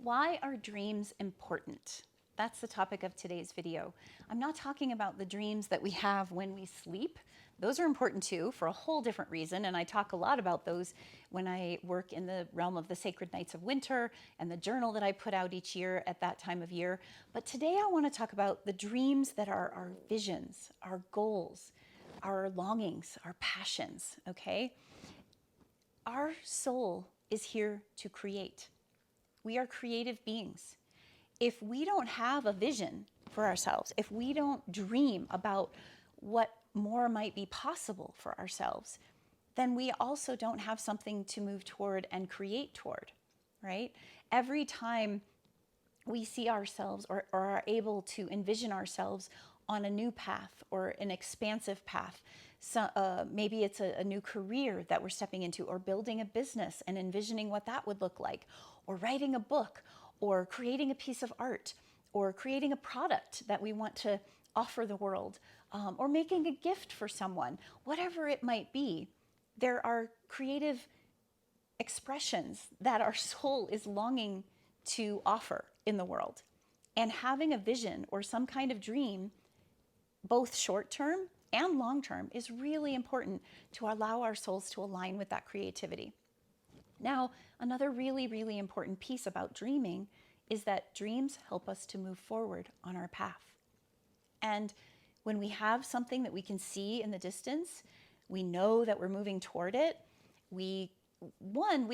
Why are dreams important? That's the topic of today's video. I'm not talking about the dreams that we have when we sleep. Those are important too for a whole different reason, and I talk a lot about those when I work in the realm of the sacred nights of winter and the journal that I put out each year at that time of year. But today I want to talk about the dreams that are our visions, our goals, our longings, our passions, okay? Our soul is here to create. We are creative beings. If we don't have a vision for ourselves, if we don't dream about what more might be possible for ourselves, then we also don't have something to move toward and create toward, right? Every time we see ourselves or are able to envision ourselves on a new path or an expansive path, so, maybe it's a new career that we're stepping into, or building a business and envisioning what that would look like, or writing a book, or creating a piece of art, or creating a product that we want to offer the world, or making a gift for someone, whatever it might be. There are creative expressions that our soul is longing to offer in the world. And having a vision or some kind of dream, both short term and long term, is really important to allow our souls to align with that creativity. Now, another really, really important piece about dreaming is that dreams help us to move forward on our path. And when we have something that we can see in the distance, we know that we're moving toward it, we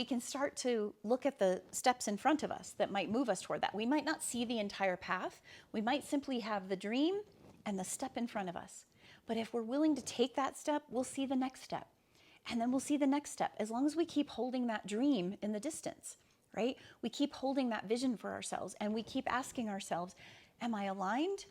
can start to look at the steps in front of us that might move us toward that. We might not see the entire path. We might simply have the dream and the step in front of us. But if we're willing to take that step, we'll see the next step. And then we'll see the next step, as long as we keep holding that dream in the distance, right? We keep holding that vision for ourselves, and we keep asking ourselves, am I aligned?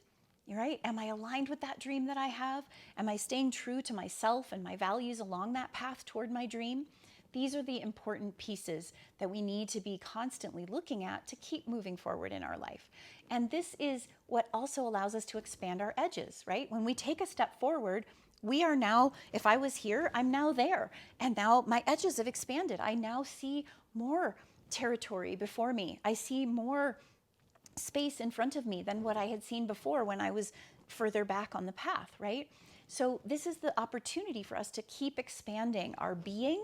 Right? Am I aligned with that dream that I have? Am I staying true to myself and my values along that path toward my dream? These are the important pieces that we need to be constantly looking at to keep moving forward in our life. And this is what also allows us to expand our edges, right? When we take a step forward, we are now, if I was here, I'm now there. And now my edges have expanded. I now see more territory before me. I see more space in front of me than what I had seen before when I was further back on the path, right? So this is the opportunity for us to keep expanding our being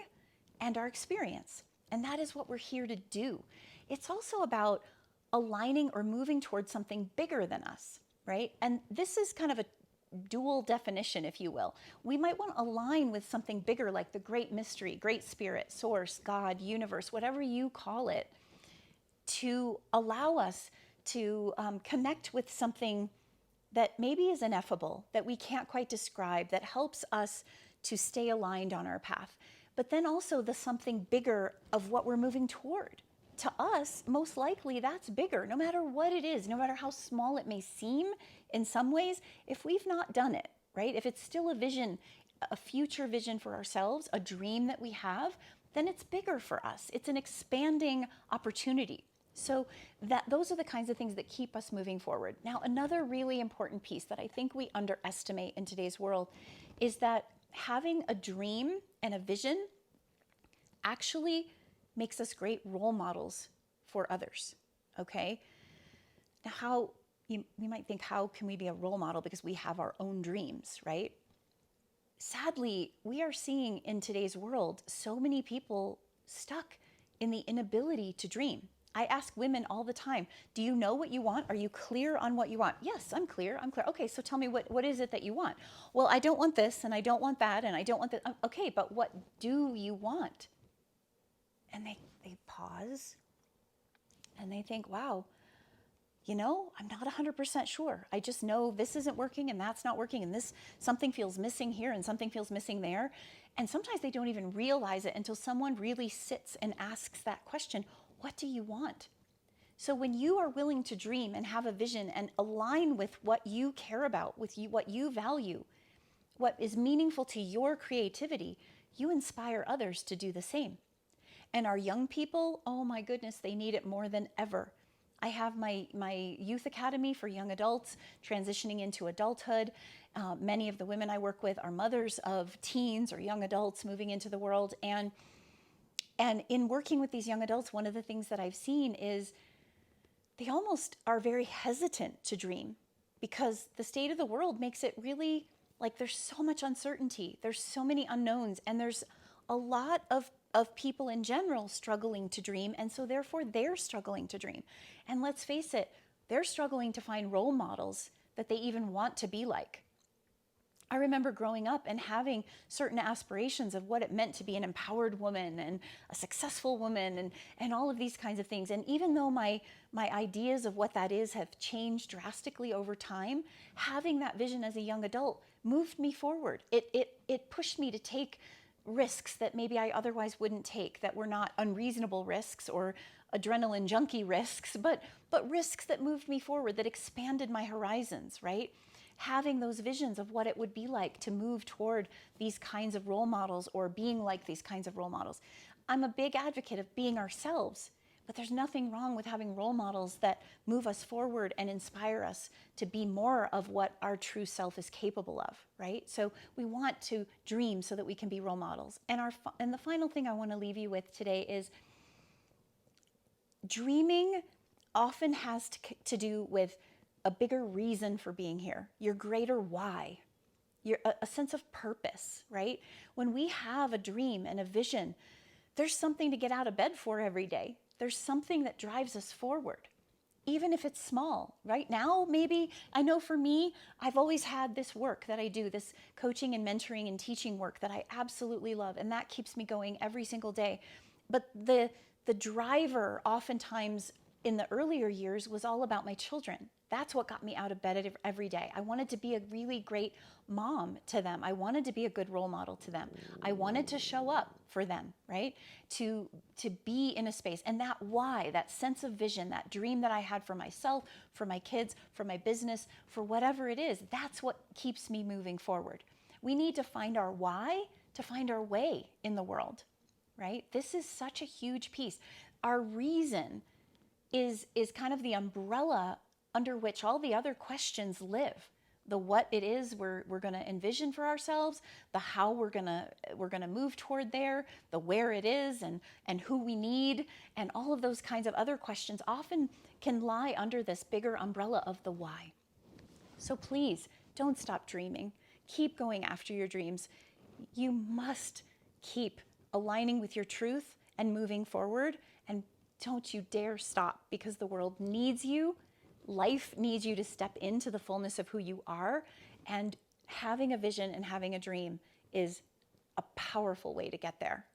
and our experience. And that is what we're here to do. It's also about aligning or moving towards something bigger than us, right? And this is kind of a dual definition, if you will. We might want to align with something bigger, like the great mystery, great spirit, source, God, universe, whatever you call it, to allow us to connect with something that maybe is ineffable, that we can't quite describe, that helps us to stay aligned on our path. But then also the something bigger of what we're moving toward. To us, most likely that's bigger, no matter what it is, no matter how small it may seem in some ways. If we've not done it, right? If it's still a vision, a future vision for ourselves, a dream that we have, then it's bigger for us. It's an expanding opportunity. So those are the kinds of things that keep us moving forward. Now, another really important piece that I think we underestimate in today's world is that having a dream and a vision actually makes us great role models for others, okay? Now, you might think, how can we be a role model because we have our own dreams, right? Sadly, we are seeing in today's world so many people stuck in the inability to dream. I ask women all the time, do you know what you want? Are you clear on what you want? Yes, I'm clear. Okay, so tell me, what is it that you want? Well, I don't want this, and I don't want that, and I don't want that. Okay, but what do you want? And they pause, and they think, wow, I'm not 100% sure. I just know this isn't working, and that's not working, and something feels missing here, and something feels missing there. And sometimes they don't even realize it until someone really sits and asks that question, what do you want? So when you are willing to dream and have a vision and align with what you care about, with what you value, what is meaningful to your creativity, you inspire others to do the same. And our young people, oh my goodness, they need it more than ever. I have my youth academy for young adults transitioning into adulthood. Many of the women I work with are mothers of teens or young adults moving into the world. And in working with these young adults, one of the things that I've seen is they almost are very hesitant to dream because the state of the world makes it really like there's so much uncertainty, there's so many unknowns, and there's a lot of people in general struggling to dream, and so therefore they're struggling to dream. And let's face it, they're struggling to find role models that they even want to be like. I remember growing up and having certain aspirations of what it meant to be an empowered woman and a successful woman and all of these kinds of things. And even though my ideas of what that is have changed drastically over time, having that vision as a young adult moved me forward. It pushed me to take risks that maybe I otherwise wouldn't take, that were not unreasonable risks or adrenaline junkie risks, but risks that moved me forward, that expanded my horizons, right? Having those visions of what it would be like to move toward these kinds of role models or being like these kinds of role models. I'm a big advocate of being ourselves, but there's nothing wrong with having role models that move us forward and inspire us to be more of what our true self is capable of, right? So we want to dream so that we can be role models. And the final thing I want to leave you with today is dreaming often has to do with a bigger reason for being here, your greater why, a sense of purpose, right? When we have a dream and a vision, there's something to get out of bed for every day. There's something that drives us forward, even if it's small. Right now, maybe, I know for me, I've always had this work that I do, this coaching and mentoring and teaching work that I absolutely love, and that keeps me going every single day. But the driver oftentimes in the earlier years was all about my children. That's what got me out of bed every day. I wanted to be a really great mom to them. I wanted to be a good role model to them. I wanted to show up for them, right? To be in a space. And that why, that sense of vision, that dream that I had for myself, for my kids, for my business, for whatever it is, that's what keeps me moving forward. We need to find our why to find our way in the world, right? This is such a huge piece. Our reason is kind of the umbrella under which all the other questions live. The what it is we're going to envision for ourselves, the how we're going to move toward there, the where it is and who we need, and all of those kinds of other questions often can lie under this bigger umbrella of the why. So please don't stop dreaming. Keep going after your dreams. You must keep aligning with your truth and moving forward, and don't you dare stop, because the world needs you. Life needs you to step into the fullness of who you are, and having a vision and having a dream is a powerful way to get there.